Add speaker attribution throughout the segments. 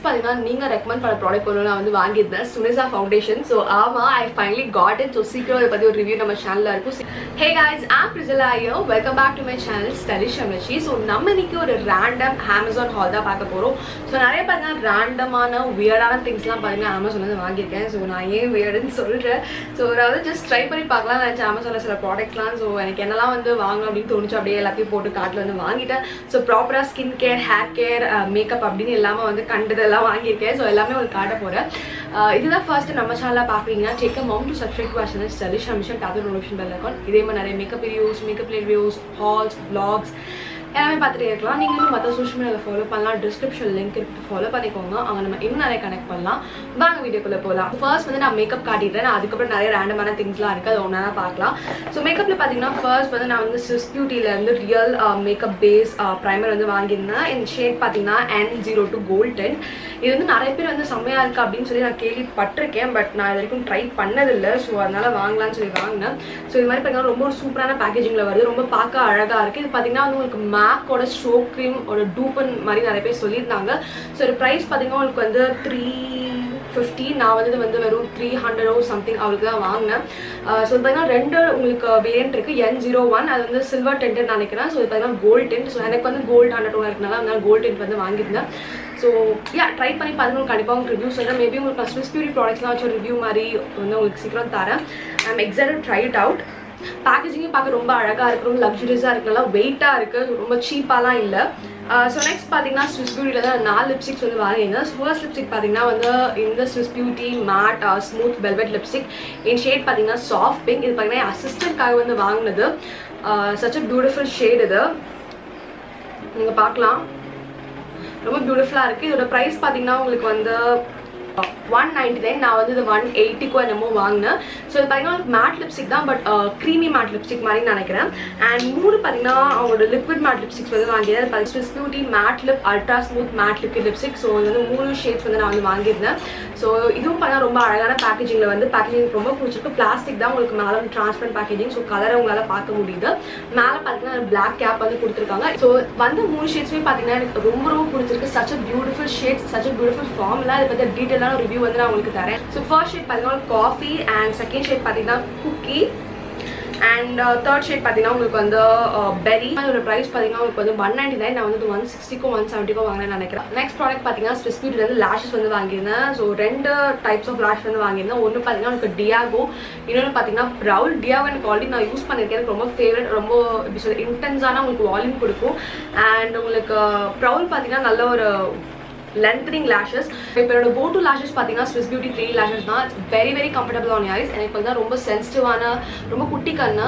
Speaker 1: பாத்தீங்கன்னா நீங்க ரெக்கமெண்ட் பண்ண ப்ராடக்ட் ஒன்று நான் வந்து வாங்கியிருந்தேன் சுனிசா ஃபவுண்டேஷன். ஸோ ஆமா ஐ ஃபைனலி காட் இட். ஸோ சீக்கிரம் அதை பற்றி ஒரு ரிவ்யூ நம்ம சேனலில் இருக்கும். ஹே காய்ஸ், ஆம் பிரிசலா ஐயோ, welcome back to my channel stylish அமலச்சி. ஸோ நம்ம இன்னைக்கு ஒரு ரேண்டம் அமேசான் ஹால் தான் பார்க்க போகிறோம். ஸோ நிறைய பார்த்தீங்கன்னா ரேண்டமான வியர்டான திங்ஸ்லாம் பார்த்தீங்கன்னா அமேசான் வந்து வாங்கியிருக்கேன். ஸோ நான் ஏன் வியர்டுன்னு சொல்கிறேன். ஸோ அதாவது ஜஸ்ட் ட்ரை பண்ணி பார்க்கலாம் நினச்சேன் அமேசானில் சில ப்ராடக்ட்ஸ்லாம். ஸோ எனக்கு என்னெல்லாம் வந்து வாங்கணும் அப்படின்னு தோணுச்சு, அப்படியே எல்லாத்தையும் போட்டு காட்டில் வந்து வாங்கிட்டேன். ஸோ ப்ராப்பராக skin care, hair care, makeup அப்படின்னு எல்லாமே வந்து கண்டதெல்லாம் வாங்கியிருக்கேன். ஸோ எல்லாமே உங்களுக்கு காட்ட போகிறேன். இதுதான் ஃபர்ஸ்ட் நம்ம சேனலில் பார்க்குறீங்கன்னா take a mum to subscribe to channel stylish அமிஷன் டாப் நோட்டிஃபிகேஷன் பெல் ஐகான். இதே மாதிரி நிறைய makeup reviews, makeup reviews, hauls, vlogs எல்லாமே பார்த்துட்டே இருக்கலாம். நீங்கள் இன்னும் மற்ற சோஷியல் மீடியாவில் ஃபாலோ பண்ணலாம். டிஸ்கிரிப்ஷன் லிங்க் இருக்குது, ஃபாலோ பண்ணிக்கோங்க. அவங்க நம்ம இன்னும் நிறைய கனெக்ட் பண்ணலாம். வாங்க வீடியோக்குள்ளே போகலாம். ஃபர்ஸ்ட் வந்து நான் மேக்கப் காட்டிடுறேன். அதுக்கப்புறம் நிறைய ரேண்டமான திங்ஸ்லாம் இருக்குது, அது ஒன்றா பார்க்கலாம். ஸோ மேக்கப்பில் பார்த்தீங்கன்னா ஃபர்ஸ்ட் வந்து நான் வந்து ஸ்விஸ் பியூட்டிலேருந்து ரியல் மேக்கப் பேஸ் ப்ரைமர் வந்து வாங்கியிருந்தேன். இந்த ஷேட் பார்த்தீங்கன்னா N02 Gold Tint. இது வந்து நிறைய பேர் வந்து செம்மையாக இருக்குது அப்படின்னு சொல்லி நான் கேள்விப்பட்டிருக்கேன். பட் நான் இது வரைக்கும் ட்ரை பண்ணதில்லை. ஸோ அதனால் வாங்கலாம்னு சொல்லி வாங்கினேன். ஸோ இது மாதிரி பார்த்தீங்கன்னா ரொம்ப ஒரு சூப்பரான பேக்கேஜிங்கில் வருது. ரொம்ப பார்க்க அழகாக இருக்குது. இது பார்த்தீங்கன்னா வந்து உங்களுக்கு மேக்கோட ஸ்ட்ரோக் க்ரீம் ஒரு டூப்பன் மாதிரி நிறைய பேர் சொல்லியிருந்தாங்க. ஸோ ஒரு ப்ரைஸ் பார்த்தீங்கன்னா உங்களுக்கு வந்து 350. நான் வந்து இது வந்து வெறும் 300 சம்திங் அவருக்கு தான் வாங்கினேன். ஸோ பார்த்தீங்கன்னா ரெண்டு உங்களுக்கு வேரியன்ட் இருக்குது. N01 அது வந்து சில்வர் டென்ட் நினைக்கிறேன். ஸோ இது பார்த்தீங்கன்னா கோல்ட் டென்ட். ஸோ எனக்கு வந்து கோல்டு அண்டர்டோன் இருக்கனால அதனால கோல்ட் டென்ட் வந்து வாங்கியிருந்தேன். ஸோ ட்ரை பண்ணி பார்த்து கண்டிப்பாக உங்களுக்கு ரிவ்யூ சொல்கிறேன். மேபி உங்களுக்கு நான் ஸ்விஸ் பியூட்டி ப்ராடக்ட்ஸ்லாம் வச்சு ஒரு ரிவ்யூ மாதிரி வந்து உங்களுக்கு சீக்கிரம் தரேன். I'm excited try it out. பேக்கேஜிங்கும் பார்க்க ரொம்ப அழகாக இருக்குது, ரொம்ப லக்ஸுரியஸாக இருக்குது, நல்லா வெயிட்டாக இருக்குது, ரொம்ப சீப்பாலாம் இல்லை. ஸோ நெக்ஸ்ட் பார்த்தீங்கன்னா ஸ்விஸ் பியூட்டியில் தான் 4 லிப்ஸ்டிக்ஸ் வந்து வாங்கியிருந்தேன். ஃபர்ஸ்ட் லிப்ஸ்டிக் பார்த்தீங்கன்னா வந்து இந்த Swiss beauty matte smooth velvet lipstick. என் ஷேட் பார்த்தீங்கன்னா சாஃப்ட் பிங்க். இது பார்த்தீங்கன்னா என் அசிஸ்டன்ட்காக வந்து வாங்கினது. Such a beautiful shade. இது நீங்கள் பார்க்கலாம், ரொம்ப பியூட்டிஃபுல்லாக இருக்குது. இதோட ப்ரைஸ் பார்த்தீங்கன்னா உங்களுக்கு வந்து 199. நான் வந்து இது 180 என்னமோ வாங்கினேன். ஸோ இது பார்த்தீங்கன்னா மேட் லிப்ஸ்டிக் தான், பட் க்ரீமி மேட் லிப்ஸ்டிக் மாதிரி நினைக்கிறேன். அண்ட் 3 பார்த்தீங்கன்னா அவங்களோட லிக்விட் மேட் லிப்ஸ்டிக்ஸ் வந்து வாங்கியிருந்தேன். Swiss beauty mat lip ultra smooth mat liquid lipstick. So இது வந்து 3 ஷேட்ஸ் வந்து நான் வந்து வாங்கியிருந்தேன். ஸோ இதுவும் பார்த்தீங்கன்னா ரொம்ப அழகான பேக்கேஜிங்கில் வந்து பேக்கேஜிங் ரொம்ப பிடிச்சிருக்கு. பிளாஸ்டிக் தான் உங்களுக்கு மேலே வந்து டிரான்ஸ்பரண்ட் பேக்கேஜிங். ஸோ கலரை உங்களால் பார்க்க முடியுது. மேலே பார்த்தீங்கன்னா பிளாக் கேப் வந்து கொடுத்துருக்காங்க. ஸோ வந்து 3 ஷேட்ஸுமே பார்த்தீங்கன்னா எனக்கு ரொம்ப ரொம்ப பிடிச்சிருக்கு. Such a beautiful shades, such a beautiful ஃபார்ம்ல. இதை பற்றி டீட்டெயிலான ரிவ்யூ வந்து நான் உங்களுக்கு தரேன். ஸோ ஃபர்ஸ்ட் ஷேட் பார்த்தீங்கன்னா காஃபி, அண்ட் செகண்ட் ஷேட் பார்த்தீங்கன்னா குக்கி, அண்ட் தேர்ட் ஷேட் பார்த்தீங்கன்னா உங்களுக்கு வந்து பெரி. அதோட ப்ரைஸ் பார்த்தீங்கன்னா உங்களுக்கு வந்து 199. நான் வந்து 160 170 வாங்கினேன்னு நினைக்கிறேன். நெக்ஸ்ட் ப்ராடக்ட் பார்த்தீங்கன்னா ஸ்விஸ் பியூட்டில இருந்து லேஷஸ் வந்து வாங்கியிருந்தேன். ஸோ 2 டைப்ஸ் ஆஃப் லேஷ் வந்து வாங்கியிருந்தேன். ஒன்று பார்த்தீங்கன்னா உங்களுக்கு டியாகோ, இன்னொன்று பார்த்தீங்கன்னா ப்ரவுல். டியாகோ எனக்கு ஆல்ரெடி நான் யூஸ் பண்ணியிருக்கேன், எனக்கு ரொம்ப ஃபேவரட். ரொம்ப எப்படி சொல்ல இன்டென்ஸான உங்களுக்கு வால்யூம் கொடுக்கும். அண்ட் உங்களுக்கு ப்ரவுல் பார்த்தீங்கன்னா நல்ல ஒரு lengthening lashes. இப்போ என்னோட go to lashes பார்த்தீங்கன்னா ஸ்விஸ் பியூட்டி 3 lashes தான். It's very very comfortable on eyes. எனக்கு வந்து ரொம்ப சென்சிட்டிவான, ரொம்ப குட்டி கண்ணு.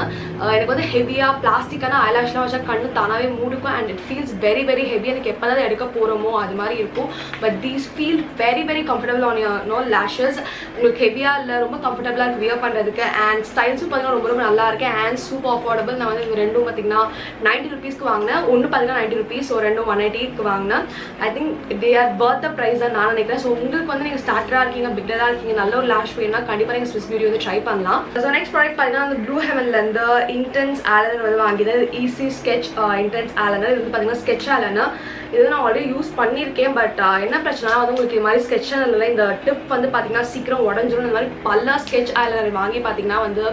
Speaker 1: எனக்கு வந்து ஹெவியாக பிளாஸ்டிக்கான ஐலாஷ்லாம் வச்சா கண்ணு தானாகவே மூடிக்கும். And it feels very very heavy. எனக்கு எப்போ தான் எடுக்க போகிறோமோ அது மாதிரி இருக்கும். But these feel very very comfortable on no lashes. உங்களுக்கு ஹெவியாக இல்லை, ரொம்ப கம்ஃபர்டபுளாக இருக்குது வியர் பண்ணுறதுக்கு. அண்ட் ஸ்டைல்ஸும் பார்த்தீங்கன்னா ரொம்ப ரொம்ப நல்லா இருக்குது. And super affordable. நான் வந்து இது ரெண்டும் பார்த்தீங்கன்னா 90 rupeesக்கு வாங்கினேன். ஒன்று பார்த்தீங்கன்னா 90 rupees. ஸோ ரெண்டும் 180க்கு வாங்கினேன். I think they are worth the price தான் நான் நினைக்கிறேன். ஸோ உங்களுக்கு வந்து நீங்கள் ஸ்டார்டராக இருக்கீங்க, பிக்டராக இருக்கீங்க, நல்ல ஒரு லேஷ் வேணும்னா கண்டிப்பாக நீங்கள் ஸ்விஸ் பியூட்டி வந்து ட்ரை பண்ணலாம். ஸோ நெக்ஸ்ட் ப்ராடக்ட் பார்த்தீங்கன்னா அந்த ப்ளூ ஹெவன்லேருந்து இன்டென்ஸ் ஐலைனர் வந்து வாங்கினது. Easy sketch intense eyeliner. இது வந்து பார்த்தீங்கன்னா ஸ்கெட்ச் ஐலைனர். இது நான் ஆல்ரெடி யூஸ் பண்ணியிருக்கேன். பட் என்ன பிரச்சனை வந்து உங்களுக்கு இது மாதிரி ஸ்கெட்ச் ஐலைனில் இந்த டிப் வந்து பார்த்தீங்கன்னா சீக்கிரம் உடஞ்சிடும். இந்த மாதிரி பல ஸ்கெட்ச் ஐலைனர் வாங்கி பார்த்தீங்கன்னா வந்து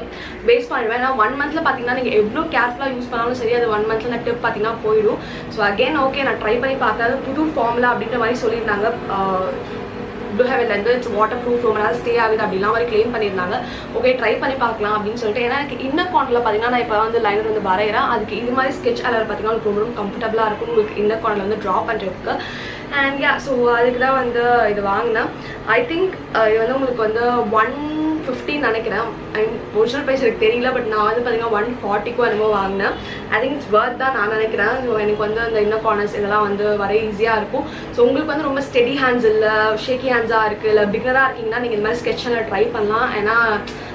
Speaker 1: வேஸ்ட் பண்ணிடுவேன். ஏன்னா 1 monthல பார்த்தீங்கன்னா நீங்கள் எவ்வளோ கேர்ஃபுல்லாக யூஸ் பண்ணாலும் சரி, அது 1 monthல அந்த டிப் பார்த்தீங்கன்னா போயிடும். ஸோ அகெயின் ஓகே, நான் ட்ரை பண்ணி பார்க்காது புது ஃபார்முலா அப்படின்ற மாதிரி சொல்லியிருந்தாங்க. ப்ளூ ஹெவன்லேருந்து இட்ஸ் வாட்டர் ப்ரூஃப், ரொம்ப நாள் ஸ்டே ஆகுது அப்படிலாம் மாதிரி கிளைம் பண்ணியிருந்தாங்க. ஓகே ட்ரை பண்ணி பார்க்கலாம் அப்படின்னு சொல்லிட்டு. ஏன்னா எனக்கு இன்னர் கார்னரில் பார்த்தீங்கன்னா நான் இப்போ வந்து லைனர் வந்து வரைகிறேன். அதுக்கு இது மாதிரி ஸ்கெட்ச் ஐலைனர் பார்த்தீங்கன்னா உங்களுக்கு ரொம்ப ரொம்ப கம்ஃபர்டபுளாக இருக்கும் உங்களுக்கு இன்னர் கார்னரில் வந்து ட்ரா பண்ணுறதுக்கு. அண்ட் ஸோ அதுக்கு தான் வந்து இது வாங்கினேன். ஐ திங்க் இது வந்து உங்களுக்கு வந்து 150 நினைக்கிறேன். ஐ மீன் ஒரிஜினல் ப்ரைஸ் எனக்கு தெரியல. பட் நான் வந்து பார்த்தீங்கன்னா 140 என்னமோ வாங்கினேன். ஐ திங்க் இட்ஸ் வர்த் தான் நான் நினைக்கிறேன். ஸோ எனக்கு வந்து அந்த இன்னர் கார்னர்ஸ் இதெல்லாம் வந்து வர ஈஸியாக இருக்கும். ஸோ உங்களுக்கு வந்து ரொம்ப ஸ்டெடி ஹேண்ட்ஸ் இல்லை, ஷேக்கி ஹேண்ட்ஸாக இருக்குது, இல்லை பிகினராக இருக்கீங்கன்னா நீங்கள் இந்த மாதிரி ஸ்கெட்சில் ட்ரை பண்ணலாம். ஏன்னா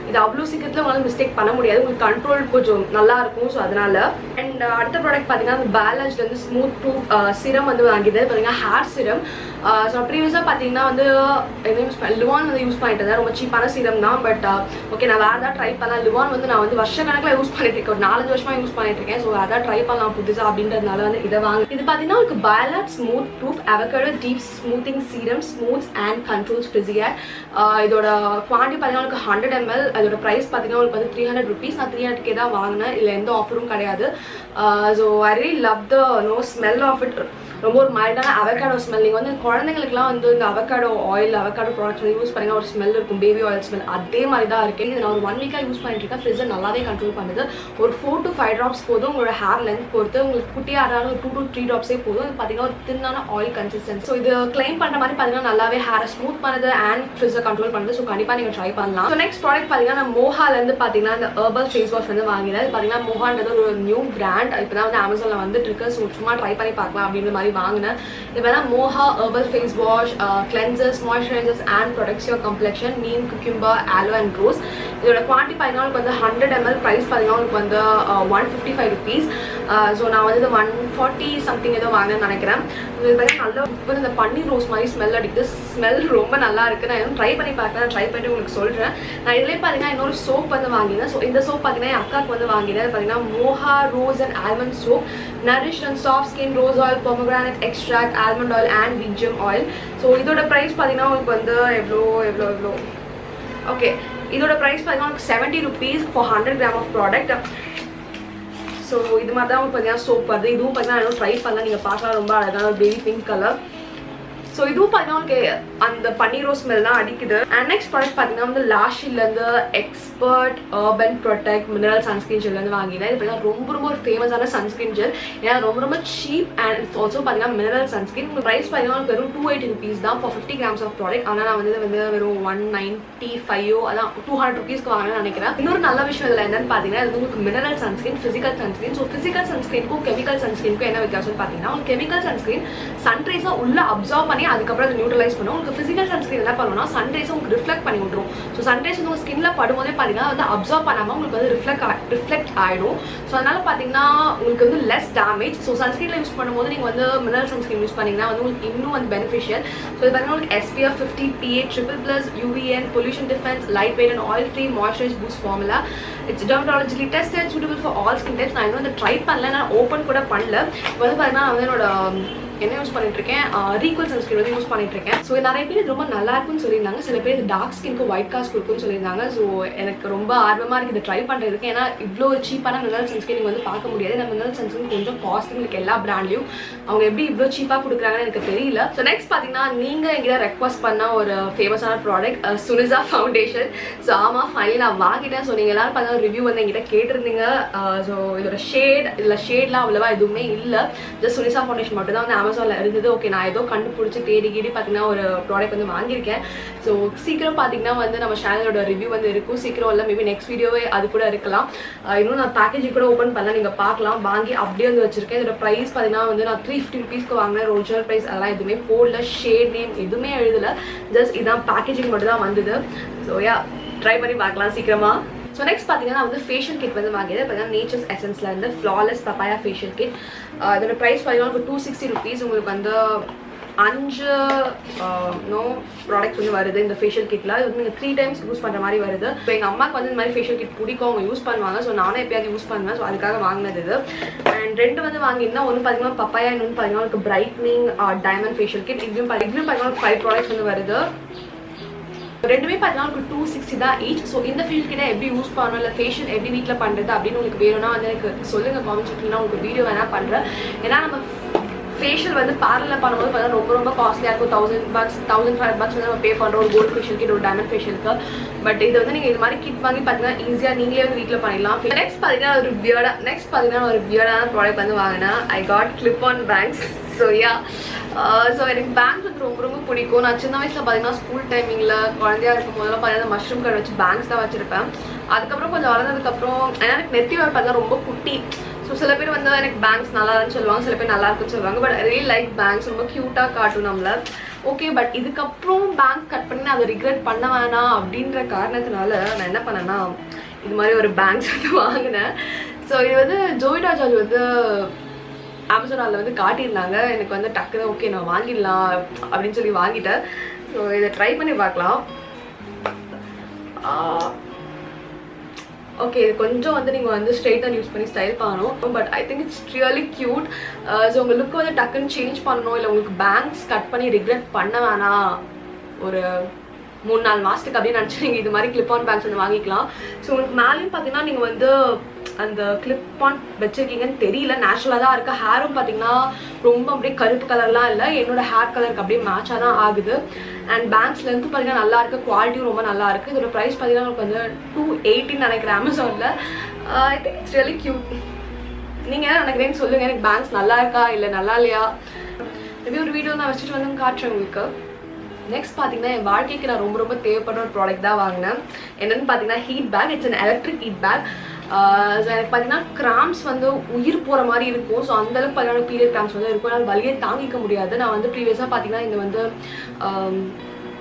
Speaker 1: இது அவ்வளோ சீக்கிரத்தில் உங்களால் மிஸ்டேக் பண்ண முடியாது. உங்களுக்கு கண்ட்ரோல் கொஞ்சம் நல்லா இருக்கும். ஸோ அதனால. அண்ட் அடுத்த ப்ராடக்ட் பார்த்தீங்கன்னா பேலன்ஸ்லேருந்து ஸ்மூத் ப்ரூஃப் சிரம் வந்து வாங்கியது. பார்த்தீங்கன்னா ஹேர் சிரம். ஸோ ப்ரீவியஸாக பார்த்தீங்கன்னா வந்து என்ன யூஸ் பண்ண லுவான் வந்து யூஸ் பண்ணிட்டு இருந்தேன். ரொம்ப சீப்பான சீரம் தான். பட் ஓகே நான் வேறு ஏதாவது ட்ரை பண்ணலாம். லுவான் வந்து நான் வந்து வருஷக்கணக்கில் யூஸ் பண்ணிட்டு இருக்கேன். ஒரு 4 வருஷமாக யூஸ் பண்ணிட்டு இருக்கேன். ஸோ அதான் ட்ரை பண்ணலாம் புதுசாக அப்படின்றதுனால வந்து இதை வாங்க. இது பார்த்தீங்கன்னா உங்களுக்கு Biolage smooth proof avocado deep smoothing serum smooths and controls frizzy hair. இதோட குவான்டிட்டி பார்த்தீங்கன்னா உங்களுக்கு 100 ml. அதோட ப்ரைஸ் பார்த்தீங்கன்னா உங்களுக்கு வந்து 300 rupees. நான் 300K தான் வாங்கினேன். இதில் எந்த ஆஃபரும் கிடையாது. So I really love the smell of it. ரொம்ப ஒரு மைல்டான அவகேடோ ஸ்மெல். நீங்கள் வந்து குழந்தைங்களுக்குலாம் வந்து இந்த அவகேடோ ஆயில் அவகேடோ ப்ராடக்ட்ஸ் வந்து யூஸ் பண்ணிங்கன்னா ஒரு ஸ்மெல் இருக்கும், பேபி ஆயில் ஸ்மெல். அதே மாதிரி தான் இருக்குது. இது நான் ஒரு 1 week யூஸ் பண்ணிட்டு இருக்கேன். ஃப்ரிட்ஜை நல்லாவே கண்ட்ரோல் பண்ணுது. ஒரு 4 to 5 drops போதும். உங்களோட ஹேர் லென்த் பொறுத்து உங்களுக்கு குட்டியாக இருந்தாலும் ஒரு 2 to 3 dropஸே போதும். இது பார்த்தீங்கன்னா ஒரு தின்னான ஆயில் கன்சிஸ்டன்சி. ஸோ இது கிளைம் பண்ணுற மாதிரி பார்த்தீங்கன்னா நல்லாவே ஹேரை ஸ்மூத் பண்ணுது அண்ட் ஃப்ரிட்ஜை கண்ட்ரோல் பண்ணுது. ஸோ கண்டிப்பாக நீங்கள் ட்ரை பண்ணலாம். ஸோ நெக்ஸ்ட் ப்ராடக்ட் பார்த்தீங்கன்னா நான் மோஹாலேருந்து பார்த்தீங்கன்னா இந்த ஹெர்பல் ஃபேஸ் வாஷ் வந்து வாங்கினேன். பார்த்தீங்கன்னா மோஹான்றது ஒரு நியூ பிராண்ட். இப்போ தான் வந்து அமேசானில் வந்துட்டு இருக்கு. ஸோ சும்மா ட்ரை பண்ணி பார்க்கலாம் அப்படின்ற மாதிரி வாங்கினேன். இப்போதான் Moha herbal face wash cleansers moisturisers and protects your complexion neem cucumber aloe and rose. இதோட குவான்டிட்டி பார்த்தீங்கன்னா உங்களுக்கு வந்து 100 ml. ப்ரைஸ் பார்த்தீங்கன்னா உங்களுக்கு வந்து 155 rupees. ஸோ நான் வந்து 140 சம்திங் ஏதோ வாங்கினேன்னு நினைக்கிறேன். இது பார்த்தீங்கன்னா நல்லா இப்போ இந்த பன்னீர் ரோஸ் மாதிரி ஸ்மெல் அடிக்குது. ஸ்மெல் ரொம்ப நல்லா இருக்குது. நான் எதுவும் ட்ரை பண்ணி பார்க்குறேன். ட்ரை பண்ணி உங்களுக்கு சொல்கிறேன். நான் இதிலே பார்த்தீங்கன்னா இன்னொரு சோப் வந்து வாங்கினேன். ஸோ இந்த சோப் பார்த்தீங்கன்னா என் அக்காவுக்கு வந்து வாங்கினேன். பார்த்தீங்கன்னா Moha rose and almond soap nourish and soft skin rose oil pomegranate extract almond oil and விஜம் ஆயில். ஸோ இதோட ப்ரைஸ் பார்த்தீங்கன்னா உங்களுக்கு வந்து எவ்வளோ ஓகே இதோட ப்ரைஸ் பார்த்தீங்கன்னா உங்களுக்கு 70 rupees for 100 grams of product. So இது மாதிரி தான் உங்களுக்கு பார்த்தீங்கன்னா சோப் வருது. இதுவும் பார்த்தீங்கன்னா இன்னும் ட்ரை பண்ணலாம். நீங்கள் பார்க்கலாம் ரொம்ப அழகான ஒரு பேபி பிங்க் கலர். ஸோ இதுவும் பார்த்தீங்கன்னா உங்களுக்கு அந்த பன்னீர் ரோஸ் ஸ்மெல் தான் அடிக்குது. அண்ட் நெக்ஸ்ட் ப்ராடக்ட் பார்த்தீங்கன்னா வந்து லாஷிலேருந்து expert urban protect mineral sunscreen gel வந்து வாங்கினேன். இது பார்த்தீங்கன்னா ரொம்ப ஒரு ஃபேமஸான சன்ஸ்கிரீன் ஜெல். ஏன்னா ரொம்ப சீப் அண்ட் இட்ஸ் ஆல்சோ பார்த்தீங்கன்னா மினரல் சன்ஸ்கிரீன். ப்ரைஸ் பார்த்தீங்கன்னா வெறும் 280 rupees தான் ஃபார் 50 grams ஆஃப் ப்ராடக்ட். ஆனால் நான் வந்து வெறும் 195 அதான் 200 rupeesக்கு வாங்கினேன்னு நினைக்கிறேன். இன்னொரு நல்ல விஷயம் இதில் என்னன்னு பார்த்தீங்கன்னா இது உங்களுக்கு mineral sunscreen physical sunscreen. So physical சன்ஸ்கிரீனுக்கும் கெமிக்கல் சன்ஸ்கிரீனுக்கும் என்ன வித்தியாசம்னு பார்த்தீங்கன்னா உங்களுக்கு கெமிக்கல் சன்ஸ்கிரீன் சன்ரைஸாக உள்ள அப்சர்வ் பண்ணி அதுக்கப்புறம் அதை நியூட்ரலைஸ் பண்ணும். உங்களுக்கு ஃபிசிக்கல் சன்ஸ்கிரீன் என்ன பண்ணுவோம்னா சன்ரைஸ் உங்களுக்கு ரிஃப்ளெக்ட் பண்ணி விட்டுரும். ஸோ சன்ரைஸ் வந்து உங்கள் ஸ்கின்ல படும்போதே பார்த்தீங்கன்னா வந்து அப்சர்வ் பண்ணாமல் உங்களுக்கு வந்து ரிஃப்ளெக்ட் ஆகிடும். ஸோ அதனால பார்த்தீங்கன்னா உங்களுக்கு வந்து லெஸ் டேமேஜ். ஸோ சன்ஸ்கிரீனில் யூஸ் பண்ணும்போது நீங்கள் வந்து மினரல் சன்ஸ்கிரீன் யூஸ் பண்ணிங்கன்னா வந்து உங்களுக்கு இன்னும் வந்து பெனிஃபிஷியல். ஸோ இது பார்த்தீங்கன்னா உங்களுக்கு SPF 50 PA triple+ UVN pollution defense light weight and oil free moisturize boost formula. It's dermatologically tested suitable for all skin types. நான் இன்னும் வந்து ட்ரை பண்ணல. நான் ஓப்பன் கூட பண்ணல. இப்போ வந்து பார்த்தீங்கன்னா நான் வந்து என்னோட என்ன யூஸ் பண்ணிட்டு இருக்கேன் ரீக்வல் சன்ஸ்கிரீன் வந்து யூஸ் பண்ணிட்டு இருக்கேன். ஸோ நிறைய பேர் இது ரொம்ப நல்லா இருக்குன்னு சொல்லியிருந்தாங்க. சில பேர் இது டார்க் ஸ்கின்க்கு ஒயிட் காஸ்ட் கொடுக்குன்னு சொல்லியிருந்தாங்க. ஸோ எனக்கு ரொம்ப ஆர்வமாக இருக்குது இது ட்ரை பண்ணுறதுக்கு. ஏன்னா இவ்வளோ சீப்பான மினரல் சன்ஸ்கிரீன் நீங்கள் வந்து பார்க்க முடியாது. நம்ம மினரல் சன்ஸ்கிரீன் கொஞ்சம் காஸ்ட்லி உங்களுக்கு எல்லா பிராண்ட்லையும் அவங்க எப்படி இவ்வளோ சீப்பாக கொடுக்குறாங்கன்னு எனக்கு தெரியல. ஸோ நெக்ஸ்ட் பார்த்தீங்கன்னா நீங்கள் எங்கிட்ட ரெக்வஸ்ட் பண்ண ஒரு ஃபேமஸான ப்ராடக்ட் சுனிசா ஃபவுண்டேஷன். ஸோ ஆமாம் ஃபைனலி நான் வாங்கிட்டேன். ஸோ நீங்கள் எல்லாரும் பார்த்தா ரிவ்யூ வந்து எங்கிட்ட கேட்டிருந்தீங்க. ஸோ இதோட ஷேட்லாம் அவ்வளோவா எதுவுமே இல்லை. ஜஸ்ட் சுனிசா ஃபவுண்டேஷன் மட்டும் தான் வந்து அமேசானில் இருந்தது. ஓகே நான் ஏதோ கண்டுபிடிச்சி தேடி பார்த்தீங்கன்னா ஒரு ப்ராடக்ட் வந்து வாங்கியிருக்கேன். ஸோ சீக்கிரம் பார்த்தீங்கன்னா வந்து நம்ம சேனலோட ரிவ்யூ வந்து இருக்கும். சீக்கிரம் இல்லை மேபி நெக்ஸ்ட் வீடியோவே அது கூட இருக்கலாம். இன்னும் நான் பேக்கேஜிங் கூட ஓப்பன் பண்ணலாம். நீங்கள் பார்க்கலாம். வாங்கி அப்படியே வந்து வச்சிருக்கேன். இதோட ப்ரைஸ் பார்த்தீங்கன்னா வந்து நான் 350 rupeesக்கு வாங்கினேன். ஒரிஜினல் ப்ரைஸ் அதெல்லாம் எதுவுமே போடல. ஷேட் நேம் எதுவுமே எழுதலை. ஜஸ்ட் இதான் பேக்கேஜிங் மட்டும் தான் வந்தது. ஸோ ட்ரை பண்ணி பார்க்கலாம் சீக்கிரமாக. ஸோ நெக்ஸ்ட் பார்த்தீங்கன்னா வந்து ஃபேஷியல் கிட் வந்து வாங்கியது. பார்த்தீங்கன்னா நேச்சர்ஸ் எசன்ஸ்ல இருந்து ஃப்ளாலெஸ் பப்பாயா ஃபேஷியல் கிட். இதோட ப்ரைஸ் பார்த்தீங்கன்னா 260 rupees. உங்களுக்கு வந்து 5 ப்ராடக்ட்ஸ் வந்து வருது இந்த ஃபேஷியல் கிட்டில். இது வந்து நீங்கள் 3 times யூஸ் பண்ணுற மாதிரி வருது. இப்போ எங்கள் அம்மாவுக்கு வந்து இந்த மாதிரி ஃபேஷியல் கிட் பிடிக்கும், அவங்க யூஸ் பண்ணுவாங்க. ஸோ நானும் எப்பயாவது யூஸ் பண்ணுவேன். ஸோ அதுக்காக வாங்கினது இது. அண்ட் 2 வந்து வாங்கியிருந்தா ஒன்று பார்த்தீங்கன்னா பப்பாயா, இன்னொன்று பார்த்தீங்கன்னா உங்களுக்கு பிரைட்னிங் டைமண்ட் ஃபேஷியல் கிட். இதுவும் பார்த்தீங்கன்னா 5 ப்ராடக்ட்ஸ் வந்து வருது. ரெண்டுமே பார்த்தீங்கன்னா உங்களுக்கு 260 தான் ஈச். ஸோ இந்த ஃபேஷியல் கிட்ட எப்படி யூஸ் பண்ணணும் இல்லை ஃபேஷியல் எப்படி வீட்டில் பண்ணுறது அப்படின்னு உங்களுக்கு வேணும்னா வந்து எனக்கு சொல்லுங்கள் காமெண்ட் செக்ஷனில். உங்களுக்கு வீடியோ வேணால் பண்ணுறேன். ஏன்னா நம்ம ஃபேஷியல் வந்து பார்லரில் பண்ணும்போது பார்த்தீங்கன்னா ரொம்ப காஸ்ட்லியாக இருக்கும். $1000 $1500 வந்து நம்ம பே பண்ணுறோம் ஒரு கோல்டு ஃபேஷியல் கிட் ஒரு டைமண்ட் ஃபேஷியலுக்கு. பட் இது வந்து நீங்கள் இது மாதிரி கிட் வாங்கி பார்த்தீங்கன்னா ஈஸியாக நீங்களே வந்து வீட்டில் பண்ணிடலாம். நெக்ஸ்ட் பார்த்தீங்கன்னா ஒரு வியர்டான ப்ராடக்ட் வந்து வாங்கினேன். I got clip on banks. So so எனக்கு பேங்க்ஸ் வந்து ரொம்ப பிடிக்கும். நான் சின்ன வயசில் பார்த்தீங்கன்னா ஸ்கூல் டைமிங்கில் குழந்தையா இருக்கும் போதெல்லாம் பார்த்தீங்கன்னா மஷ்ரூம் கார்டு வச்சு பேங்க்ஸ் தான் வச்சுருப்பேன். அதுக்கப்புறம் கொஞ்சம் வளர்ந்ததுக்கப்புறம் ஏன்னா எனக்கு நெத்தி வேர் பார்த்தா ரொம்ப குட்டி. ஸோ சில பேர் வந்து எனக்கு பேங்க்ஸ் நல்லா இருக்குன்னு சொல்லுவாங்க, சில பேர் நல்லா இருக்குன்னு சொல்லுவாங்க. But I really like banks. ரொம்ப க்யூட்டாக காட்டும் நம்மளை. ஓகே பட் இதுக்கப்புறம் பேங்க் கட் பண்ணி நான் அதை ரிக்ரெட் பண்ண வேணாம் அப்படின்ற காரணத்தினால நான் என்ன பண்ணேன்னா இது மாதிரி ஒரு பேங்க்ஸ் வந்து வாங்கினேன். ஸோ இது வந்து ஜோவிடா ஜார்ஜ் வந்து அமேசானில் வந்து காட்டியிருந்தாங்க. எனக்கு வந்து டக்குன்னு ஓகே நான் வாங்கிடலாம் அப்படின்னு சொல்லி வாங்கிட்டேன். ஸோ இதை ட்ரை பண்ணி பார்க்கலாம். ஓகே, இது கொஞ்சம் வந்து நீங்கள் வந்து ஸ்ட்ரெயிட்டாக யூஸ் பண்ணி ஸ்டைல் பண்ணணும். But I think it's really cute. So உங்கள் லுக்கு வந்து டக்குன்னு சேஞ்ச் பண்ணணும், இல்லை உங்களுக்கு பேங்க்ஸ் கட் பண்ணி ரிக்ரெட் பண்ண வேணாம், ஒரு 3-4 மாதத்துக்கு அப்படின்னு நினச்சி நீங்கள் இது மாதிரி கிளிப் ஆன் பேங்க்ஸ் வந்து வாங்கிக்கலாம். ஸோ உங்களுக்கு மேலேயும் பார்த்தீங்கன்னா நீங்கள் வந்து அந்த கிளிப் ஆன் வச்சுருக்கீங்கன்னு தெரியல, நேச்சுரலாக தான் இருக்குது. ஹேரும் பார்த்தீங்கன்னா ரொம்ப அப்படியே கருப்பு கலர்லாம் இல்லை, என்னோட ஹேர் கலருக்கு அப்படியே மேட்சாக தான் ஆகுது. அண்ட் பேங்க்ஸ் லென்த்து பார்த்தீங்கன்னா நல்லா இருக்குது, குவாலிட்டியும் ரொம்ப நல்லா இருக்குது. இதோட ப்ரைஸ் பார்த்தீங்கன்னா உங்களுக்கு வந்து 280 நினைக்கிறேன் அமேசானில். I think it's really cute. நீங்கள் என்ன நினைக்கிறேன்னு சொல்லுங்கள், எனக்கு பேங்க்ஸ் நல்லா இருக்கா இல்லை நல்லா இல்லையா. மேபி ஒரு வீடியோ நான் வச்சுட்டு வந்து காட்டுறேன் உங்களுக்கு. நெக்ஸ்ட் பார்த்தீங்கன்னா என் வாழ்க்கைக்கு நான் ரொம்ப தேவைப்படுற ஒரு ப்ராடக்ட் தான் வாங்கினேன். என்னென்னு பார்த்தீங்கன்னா heat pack. It's an electric heat pack. எனக்கு பார்த்தீங்கன்னா கிராம்ஸ் வந்து உயிர் போகிற மாதிரி இருக்கும். ஸோ அந்தளவுக்கு பார்த்தீங்கன்னா பீரியட் கிராம்ஸ் வந்து இருக்கும், என்னால் வலியே தாங்கிக்க முடியாது. நான் வந்து ப்ரீவியஸாக பார்த்தீங்கன்னா இங்கே வந்து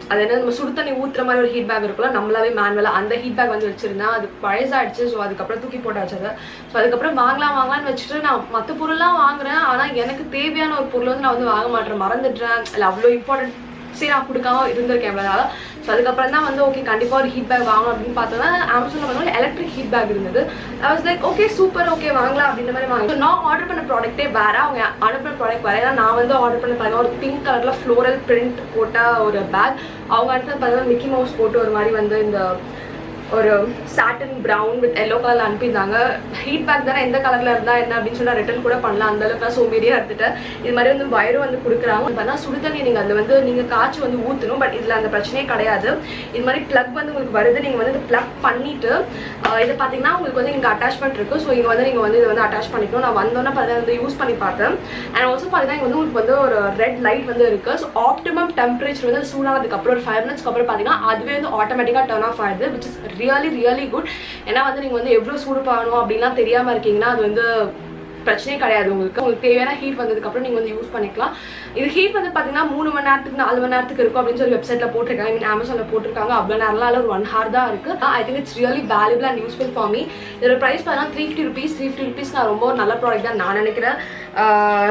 Speaker 1: அது என்ன நம்ம சுடு தண்ணி ஊற்றுற மாதிரி ஒரு ஹீட் பேக் இருக்குல்ல, நம்மளாவே மேனுவலாக அந்த ஹீட் பேக் வந்து வச்சுருந்தேன். அது பழசாகிடுச்சு. ஸோ அதுக்கப்புறம் தூக்கி போட்டாச்சு அதை. ஸோ அதுக்கப்புறம் வாங்கலாம்னு வச்சுட்டு நான் மற்ற பொருள்லாம் வாங்குறேன். ஆனால் எனக்கு தேவையான ஒரு பொருள் வந்து நான் வந்து வாங்க மாட்டேன், மறந்துடுறேன். இல்லை அவ்வளோ இம்பார்ட்டன்ட் சரி நான் கொடுக்காம இருந்திருக்கேன் இவ்வளோனால. ஸோ அதுக்கப்புறம் தான் வந்து ஓகே கண்டிப்பாக ஒரு ஹீட் பேக் வாங்கணும் அப்படின்னு பார்த்தோன்னா அமேசானில் வந்து ஒரு எலக்ட்ரிக் ஹீட் பேக் இருந்தது. I was like okay super, okay வாங்கலாம் அப்படின்ற மாதிரி வாங்க. நான் ஆர்டர் பண்ண ப்ராடக்ட்டே வேறு, அவங்க அனுப்பின ப்ராடக்ட் வேறு. ஏன்னா நான் வந்து ஆர்டர் பண்ண பாருங்கள் ஒரு பிங்க் கலரில் ஃப்ளோரல் பிரிண்ட் போட்ட ஒரு பேக். அவங்க அடுத்து பார்த்தீங்கன்னா மிக்கி மவுஸ் போட்டு ஒரு மாதிரி வந்து இந்த ஒரு சாட்டன் ப்ரௌன் வித் எல்லோ கலரில் அனுப்பியிருந்தாங்க. ஹீட் பேக் தானே, எந்த கலரில் இருந்தால் என்ன அப்படின்னு சொல்லி ரிட்டர்ன் கூட பண்ணலாம். அந்தளவுக்கு நான் சோம்பேறியாக எடுத்துட்டேன். இது மாதிரி வந்து வயரும் வந்து கொடுக்குறாங்க. பார்த்தா சுடு தண்ணி நீங்கள் அதில் வந்து நீங்கள் காய்ச்சி வந்து ஊற்றணும். பட் இதில் அந்த பிரச்சனையே கிடையாது. இது மாதிரி ப்ளக் வந்து உங்களுக்கு வருது. நீங்கள் வந்து ப்ளக் பண்ணிவிட்டு இதை பார்த்தீங்கன்னா உங்களுக்கு வந்து இங்கே அட்டாச்மெண்ட் இருக்குது. ஸோ இங்கே வந்து நீங்கள் வந்து இதை வந்து அட்டாச் பண்ணிக்கணும். நான் வந்தோன்னே பார்த்தீங்கன்னா வந்து யூஸ் பண்ணி பார்த்தேன். அண்ட் ஆல்சோ பார்த்தீங்கன்னா இங்கே வந்து உங்களுக்கு வந்து ஒரு ரெட் லைட் வந்து இருக்குது. ஸோ ஆப்டிமம் டெம்பரேச்சர் வந்து சூடானதுக்கப்புறம் ஒரு 5 minutes அப்புறம் பார்த்தீங்கன்னா அதுவே வந்து ஆட்டோமேட்டிக்காக டர்ன் ஆஃப் ஆகிடுது, விச் இஸ் ரியலி குட். ஏன்னா வந்து நீங்கள் வந்து எவ்வளோ சூடு பண்ணணும் அப்படின்லாம் தெரியாமல் இருக்கீங்கன்னா அது வந்து பிரச்சனையே கிடையாது. உங்களுக்கு தேவையான ஹீட் வந்ததுக்கப்புறம் நீங்கள் வந்து யூஸ் பண்ணிக்கலாம். இது ஹீட் வந்து பார்த்தீங்கன்னா 3 மணி நேரத்துக்கு 4 மணி நேரத்துக்கு இருக்கும் அப்படின்னு சொல்லி வெப்சைட்டில் போட்டிருக்காங்க. ஐ மீன் அமேசானில் போட்டிருக்காங்க. அவ்வளோ நேரம்லாம் இல்லை, ஒரு 1 hour தான் இருக்குது. I think it's really valuable and useful for me. இதோட ப்ரைஸ் பார்த்தீங்கன்னா 350 rupees. நான் ரொம்ப ஒரு நல்ல ப்ராடக்ட் தான் நான் நினைக்கிறேன்.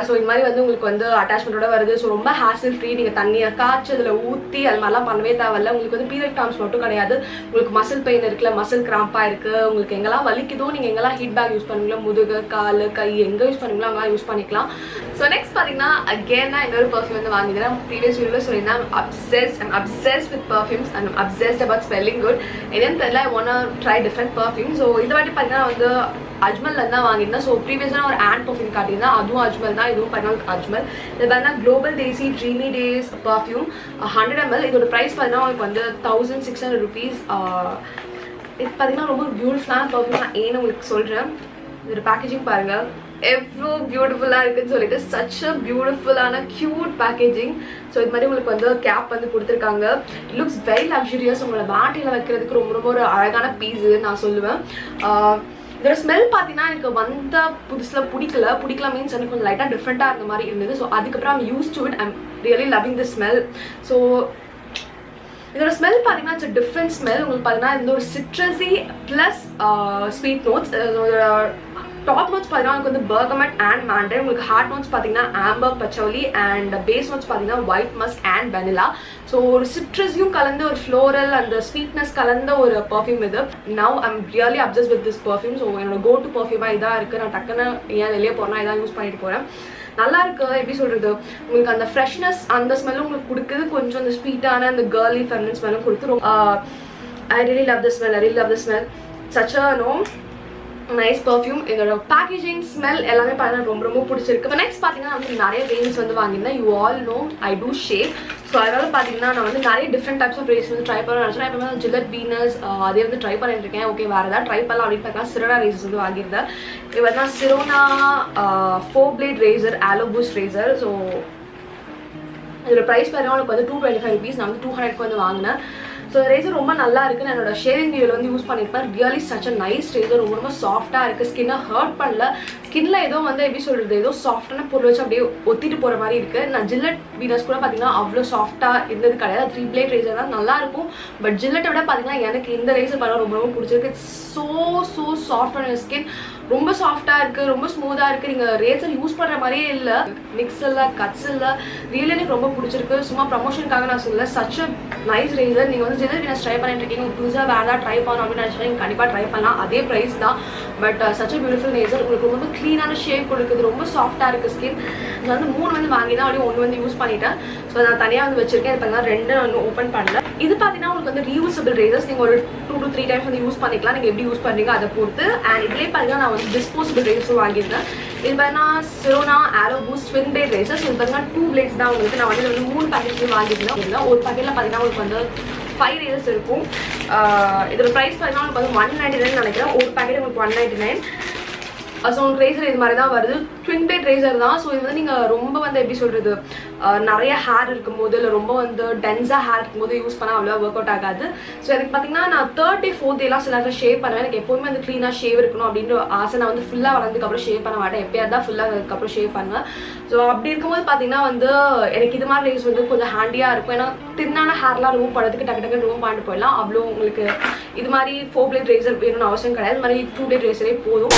Speaker 1: ஸோ இது மாதிரி வந்து உங்களுக்கு வந்து அட்டாச்மெண்ட்டோட வருது. ஸோ ரொம்ப ஹேசல் ஃப்ரீ. நீங்கள் தண்ணியை காய்ச்சி அதில் ஊற்றி அது மாதிரிலாம் பண்ணவே தேவையில்ல. உங்களுக்கு வந்து பீரியட் கிராம்ஸ் மட்டும் கிடையாது, உங்களுக்கு மசில் பெயின் இருக்குல்ல, மசில் கிராம்பாக இருக்குது, உங்களுக்கு எங்கெல்லாம் வலிக்குதோ நீங்கள் எங்கெல்லாம் ஹீட் பேக் யூஸ் பண்ணுவீங்களோ, முதுகு கால் கை எங்கே யூஸ் பண்ணுவீங்களோ அங்கெல்லாம் யூஸ் பண்ணிக்கலாம். ஸோ நெக்ஸ்ட் பார்த்தீங்கன்னா அகேன் நான் இன்னொரு பர்ஃப்யூம் வந்து வாங்கிக்கிறேன். ப்ரீவியஸ் வீடியோவில் சொல்லியிருந்தேன் I'm obsessed with perfumes and I'm obsessed about smelling good. என்னன்னு தெரியல, I want to try different perfumes. So இந்த வாட்டி பார்த்தீங்கன்னா வந்து அஜ்மல்ல தான் வாங்கியிருந்தேன். ஸோ ப்ரீவியஸாக ஒரு ஆண்ட் பர்ஃப்யூம் காட்டியிருந்தேன், அதுவும் அஜ்மல் தான், இதுவும் பார்த்தீங்கன்னா அஜ்மல். இது பார்த்தீங்கன்னா global daisy Dreame days perfume 100 ml. இதோட ப்ரைஸ் பார்த்தீங்கன்னா உங்களுக்கு வந்து 1600 rupees. இது பார்த்தீங்கன்னா ரொம்ப பியூட்டிஃபுல்லான பர்ஃப்யூம். நான் ஏன்னு உங்களுக்கு சொல்கிறேன். இதோட பேக்கேஜிங் பாருங்கள் எவ்வளோ பியூட்டிஃபுல்லாக இருக்குன்னு சொல்லிட்டு, சச் அ பியூட்டிஃபுல்லான க்யூட் பேக்கேஜிங். ஸோ இது மாதிரி உங்களுக்கு வந்து கேப் வந்து கொடுத்துருக்காங்க. It looks very luxurious. உங்களோட பேட்டரியில் வைக்கிறதுக்கு ரொம்ப ஒரு அழகான பீஸு நான் சொல்லுவேன். இதோட ஸ்மெல் பார்த்தீங்கன்னா எனக்கு வந்த புதுசில் பிடிக்கல மீன்ஸ் எனக்கு கொஞ்சம் லைட்டாக டிஃப்ரெண்ட்டாக இருந்த மாதிரி இருந்தது. ஸோ அதுக்கப்புறம் I'm use to it. I'm really loving the smell. So இதோட ஸ்மெல் பார்த்தீங்கன்னா இட்ஸ் டிஃப்ரெண்ட் ஸ்மெல். உங்களுக்கு பார்த்தீங்கன்னா இந்த ஒரு citrusy plus sweet notes. Top notes பார்த்தீங்கன்னா உங்களுக்கு வந்து பர்கமட் அண்ட் மேண்டரின். உங்களுக்கு ஹார்ட் நோட்ஸ் பார்த்தீங்கன்னா amber patchouli and base notes பார்த்தீங்கன்னா white musk and vanilla. So ஒரு சிட்ரஸையும் கலந்து ஒரு ஃப்ளோரல் அந்த ஸ்வீட்னஸ் கலந்த ஒரு பர்ஃப்யூம் இது. Now I'm really obsess with this perfume. So என்னோட கோ டு பர்ஃப்யூமாக இதாக இருக்குது. நான் டக்குன்னு ஏன் வெளியே போகிறேன்னா இதான் யூஸ் பண்ணிட்டு போகிறேன். நல்லா இருக்கு. எப்படி சொல்கிறது, உங்களுக்கு அந்த ஃப்ரெஷ்னஸ் அந்த ஸ்மெல்லும் உங்களுக்கு கொடுக்குது, கொஞ்சம் அந்த ஸ்வீட்டான அந்த கேர்லி ஃபெமினின் ஸ்மெல்லும் கொடுத்து ஐ really love the smell. Such a nice perfume. இதோட பேக்கேஜிங் ஸ்மெல் எல்லாமே பார்த்தீங்கன்னா ரொம்ப பிடிச்சிருக்கு. நெக்ஸ்ட் பார்த்தீங்கன்னா வந்து நிறைய ரேஞ்ச் வந்து வாங்கியிருந்தேன். You all know I do shave. So அதனால பார்த்தீங்கன்னா நான் வந்து நிறைய டிஃப்ரெண்ட் டைப்ஸ் ஆஃப் ரேஸ் வந்து ட்ரை பண்ண நினச்சேன். இப்போ வந்து ஜில்லட் வீனஸ் அதே வந்து ட்ரை பண்ணிட்டு இருக்கேன். ஓகே வேறு ஏதாவது ட்ரை பண்ணலாம் அப்படின்னு பார்த்தீங்கன்னா சிரோனா ரேசஸ் வந்து வாங்கியிருந்தேன். இது பார்த்தீங்கன்னா சிரோனா 4 blade ரேசர் ஆலோ பூஸ்ட் ரேசர். ஸோ இதோட ப்ரைஸ் பார்த்தீங்கன்னா உங்களுக்கு வந்து 225 rupees. நான் வந்து 200 வந்து வாங்கினேன். ஸோ ரேசர் ரொம்ப நல்லா இருக்குது. நான் என்னோட ஷேவிங் வீடியோவில் வந்து யூஸ் பண்ணியிருப்பேன். Really such a nice razor. ரொம்ப சாஃப்டாக இருக்குது. ஸ்கின்னை ஹர்ட் பண்ணல. ஸ்கின்ல ஏதோ வந்து எப்படி சொல்கிறது, ஏதோ சாஃப்டான பொருள் வச்சு அப்படியே ஒத்திட்டு போகிற மாதிரி இருக்குது. நான் ஜில்லட் வீனஸ் கூட பார்த்தீங்கன்னா அவ்வளோ சாஃப்டாக இருந்தது கிடையாது. 3 blade ரேசர் தான் நல்லாயிருக்கும். பட் ஜில்லட்டை விட பார்த்தீங்கன்னா எனக்கு இந்த ரேசர் பண்ண ரொம்ப பிடிச்சிருக்கு. ஸோ சாஃப்ட் ஆன ஸ்கின். ரொம்ப சாஃப்டா இருக்கு, ரொம்ப ஸ்மூதா இருக்கு. நீங்க ரேசர் யூஸ் பண்ற மாதிரியே இல்ல. நிக்ஸ் இல்ல, கட்ஸ் இல்ல. ரியலி எனக்கு ரொம்ப பிடிச்சிருக்கு. சும்மா ப்ரமோஷனுக்காக நான் சொல்லல, சச் அ நைஸ் ரேசர். நீங்க வந்து ஜெனரல் வீனஸ் ட்ரை பண்ணிட்டு இருக்கீங்க, புதுசாக வேற ஏதாவது ட்ரை பண்ணணும் அப்படின்னு நினைச்சா நீங்க கண்டிப்பா ட்ரை பண்ணலாம். அதே பிரைஸ் தான், but such a beautiful razor. உங்களுக்கு ரொம்ப க்ளீனான ஷேப் கொடுக்குது, ரொம்ப சாஃப்டா இருக்கு ஸ்கின். நான் வந்து 3 வந்து வாங்கி தான் அப்படியே 1 வந்து யூஸ் பண்ணிட்டேன். ஸோ நான் தனியாக வந்து வச்சிருக்கேன். இப்போ தான் 2 நான் ஓப்பன் பண்ணல. இது பார்த்தீங்கன்னா உங்களுக்கு வந்து ரீயூசபிள் ரேசர்ஸ். நீங்கள் ஒரு 2 to 3 டைம்ஸ் வந்து யூஸ் பண்ணிக்கலாம். நீங்கள் எப்படி யூஸ் பண்ணுறீங்க அதை பொறுத்து. அண்ட் இதுலேயே பார்த்தீங்கன்னா நான் வந்து டிஸ்போசபிள் ரேசர்ஸும் வாங்கியிருந்தேன். இது பார்த்தீங்கன்னா சிரோனா ஆரோ பூஸ்ட் ட்வின் பிளேட் ரேசர்ஸ். இது பார்த்தீங்கன்னா 2 பிளேட்ஸ் தான் உங்களுக்கு. நான் வந்து 3 பேக்கெட்ஸ் வாங்கியிருந்தேன். ஒரு பேக்கெட்டில் பார்த்தீங்கன்னா உங்களுக்கு வந்து 5 ரேசர்ஸ் இருக்கும். இதோட ப்ரைஸ் பார்த்தீங்கன்னா உங்களுக்கு வந்து 199 நினைக்கிறேன். ஒரு பேக்கெட் உங்களுக்கு 199. ஸோ உங்களுக்கு ரேசர் இது மாதிரி தான் வருது. ட்வின் பிளேட் ரேசர் தான். ஸோ இது வந்து நீங்கள் ரொம்ப வந்து எப்படி சொல்கிறது, நிறைய ஹேர் இருக்கும்போது இல்லை ரொம்ப வந்து டென்ஸாக ஹேர் இருக்கும்போது யூஸ் பண்ணால் அவ்வளோ ஒர்க் அவுட் ஆகாது. ஸோ எனக்கு பார்த்தீங்கன்னா நான் 3rd day 4th டேலாம் சில நேரத்தில் ஷேவ் பண்ணுவேன். எனக்கு எப்போதுமே வந்து க்ளீனாக ஷேவ் இருக்கணும் அப்படின்ற ஆசை. நான் வந்து ஃபுல்லாக வளர்ந்ததுக்கப்புறம் ஷேவ் பண்ண மாட்டேன், எப்பயாவது தான் ஃபுல்லாக அதுக்கப்புறம் ஷேவ் பண்ணுவேன். ஸோ அப்படி இருக்கும்போது பார்த்தீங்கன்னா வந்து எனக்கு இது மாதிரி ரேஸ் வந்து கொஞ்சம் ஹேண்டியாக இருக்கும். ஏன்னா தின்னான ஹேர்லாம் ரிமூவ் பண்ணுறதுக்கு டக்கு டக்குன்னு ரிமூவ் பண்ணிட்டு போயிடலாம். அவ்வளோ உங்களுக்கு இது மாதிரி 4 பிளேட் ரேசர் வேணும்னு அவசியம் கிடையாது. இது மாதிரி 2 பிளேட் ரேசரே போதும்.